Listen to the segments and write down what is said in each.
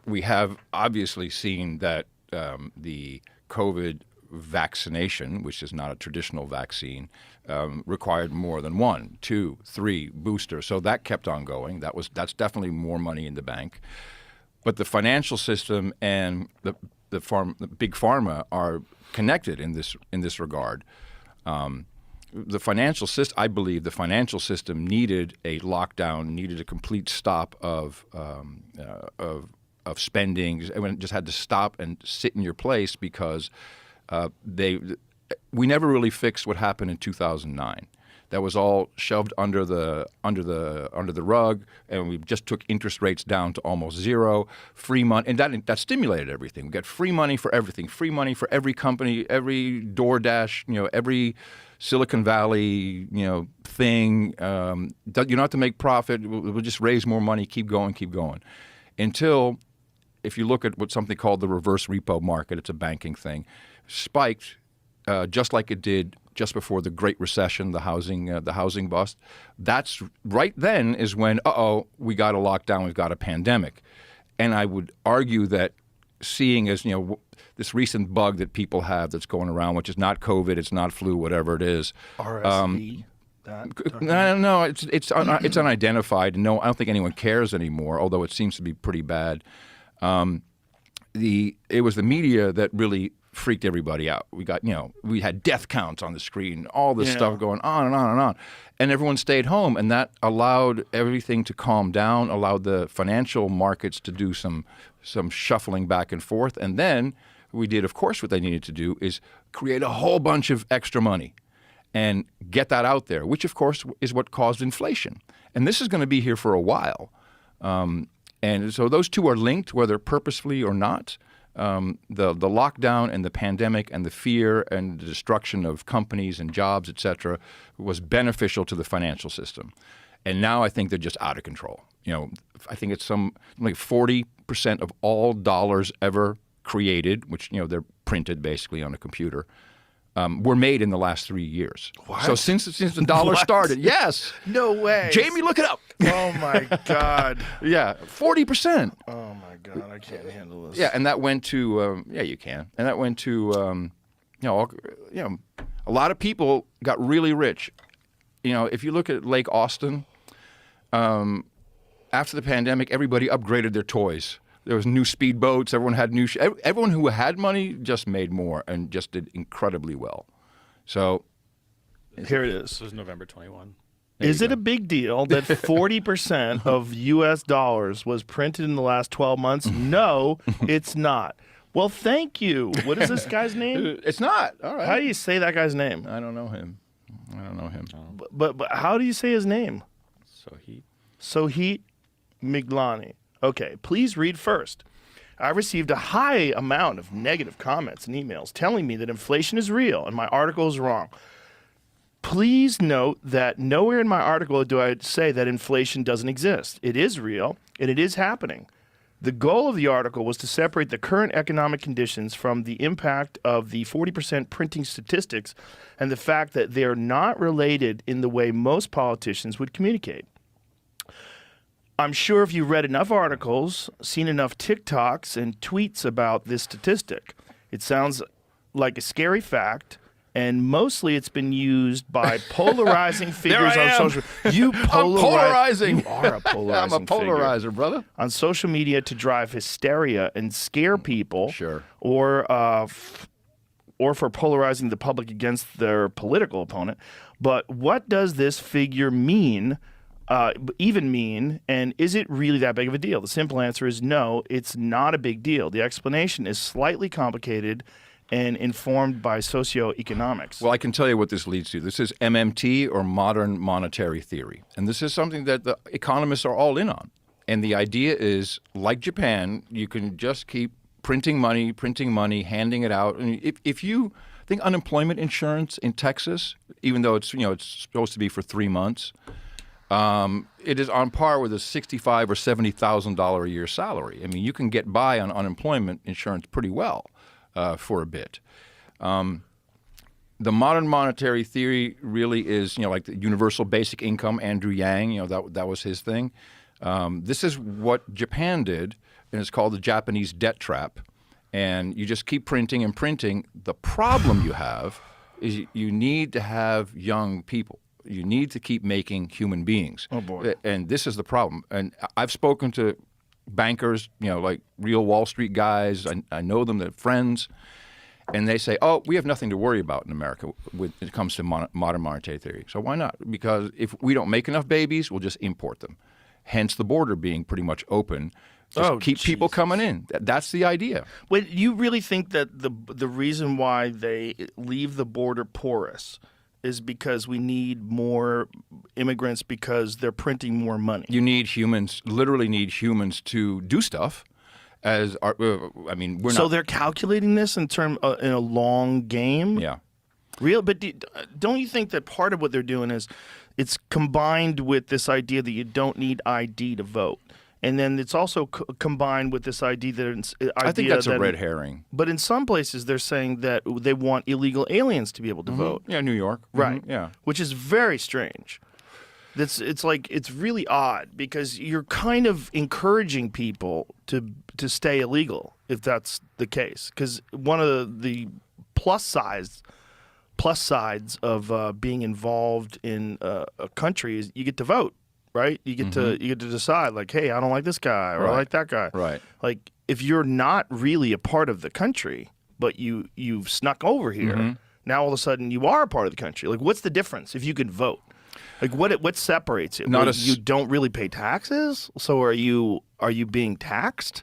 we have obviously seen that the COVID vaccination, which is not a traditional vaccine, required more tthan 1, 2, 3 boosters. So that kept on going. That's definitely more money in the bank. But the financial system and the big pharma are connected in this regard. The financial system, I believe, the financial system needed a lockdown, needed a complete stop of spending. Everyone just had to stop and sit in your place because we never really fixed what happened in 2009. That was all shoved under the rug, and we just took interest rates down to almost zero. Free money, and that stimulated everything. We got free money for everything. Free money for every company, every DoorDash, every Silicon Valley, thing. You don't have to make profit. We'll just raise more money. Keep going. Until, if you look at what's something called the reverse repo market, it's a banking thing, spiked just like it did just before the Great Recession, the housing bust. That's right then is when, we got a lockdown, we've got a pandemic. And I would argue that seeing as, this recent bug that people have that's going around, which is not COVID, it's not flu, whatever it is. RSV? No, it's unidentified. No, I don't think anyone cares anymore, although it seems to be pretty bad. It was the media that really freaked everybody out. We got, we had death counts on the screen, all this stuff going on and on and on. And everyone stayed home, and that allowed everything to calm down, allowed the financial markets to do some shuffling back and forth. And then we did, of course, what they needed to do is create a whole bunch of extra money and get that out there, which, of course, is what caused inflation. And this is going to be here for a while. And so those two are linked, whether purposefully or not. The lockdown and the pandemic and the fear and the destruction of companies and jobs, et cetera, was beneficial to the financial system. And now I think they're just out of control. I think it's like 40% of all dollars ever created, which, they're printed basically on a computer, were made in the last 3 years. What? So since the dollar started, yes. No way. Jamie, look it up. Oh, my God. Yeah, 40%. Oh, my God. I can't handle this. Yeah, and that went to, you can. And that went to, a lot of people got really rich. If you look at Lake Austin, after the pandemic, everybody upgraded their toys. There was new speedboats. Everyone had everyone who had money just made more and just did incredibly well. So here it is. This was November 21. Is it a big deal that 40% of U.S. dollars was printed in the last 12 months? No, it's not. Well, thank you. What is this guy's name? It's not. All right. How do you say that guy's name? I don't know him. But how do you say his name? Sohit Miglani. Okay, please read first. I received a high amount of negative comments and emails telling me that inflation is real and my article is wrong. Please note that nowhere in my article do I say that inflation doesn't exist. It is real, and it is happening. The goal of the article was to separate the current economic conditions from the impact of the 40% printing statistics and the fact that they are not related in the way most politicians would communicate. I'm sure if you read enough articles, seen enough TikToks and tweets about this statistic, it sounds like a scary fact, and mostly it's been used by polarizing figures on social media. I'm polarizing. You are a polarizing I'm a polarizer, brother. On social media to drive hysteria and scare people. Sure. Or for polarizing the public against their political opponent. But what does this figure mean? And is it really that big of a deal? The simple answer is no, it's not a big deal. The explanation is slightly complicated and informed by socioeconomics. Well, I can tell you what this leads to. This is MMT, or modern monetary theory. And this is something that the economists are all in on. And the idea is, like Japan, you can just keep printing money, handing it out. And if you think unemployment insurance in Texas, even though it's supposed to be for 3 months, it is on par with a $65,000 or $70,000 a year salary. I mean, you can get by on unemployment insurance pretty well for a bit. The modern monetary theory really is, like the universal basic income. Andrew Yang, that was his thing. This is what Japan did. and it's called the Japanese debt trap. And you just keep printing and printing. The problem you have is you need to have young people. You need to keep making human beings. Oh, boy. And this is the problem. And I've spoken to bankers, like real Wall Street guys. I know them, they're friends. And they say, oh, we have nothing to worry about in America when it comes to modern monetary theory. So why not? Because if we don't make enough babies, we'll just import them. Hence the border being pretty much open. Just keep people coming in. That's the idea. Wait, you really think that the reason why they leave the border porous is because we need more immigrants because they're printing more money? You need humans, literally need humans to do stuff. We're So not. they're calculating this in a long game? Yeah. But don't you think that part of what they're doing is it's combined with this idea that you don't need ID to vote? And then it's also combined with this idea that I think that's a red herring. But in some places, they're saying that they want illegal aliens to be able to vote. Yeah, New York. Right. Yeah. Which is very strange. It's really odd because you're kind of encouraging people to stay illegal if that's the case. Because one of the plus sides of being involved in a country is you get to vote. Right, you get to decide like, hey, I don't like this guy or I like that guy. Right. Like if you're not really a part of the country, but you've snuck over here, now all of a sudden you are a part of the country. Like, what's the difference if you could vote? Like, what separates it? You don't really pay taxes, so are you being taxed?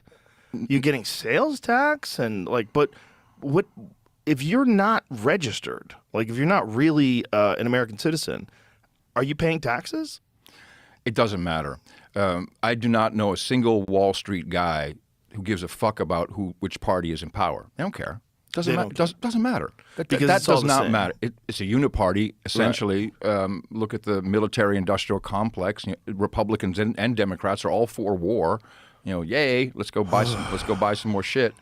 You're getting sales tax but what if you're not registered? Like, if you're not really an American citizen, are you paying taxes? It doesn't matter. I do not know a single Wall Street guy who gives a fuck about which party is in power. They don't care. Doesn't matter. That does not matter. It's a uniparty, essentially. Right. Look at the military-industrial complex. Republicans and Democrats are all for war. Yay! Let's go buy some more shit.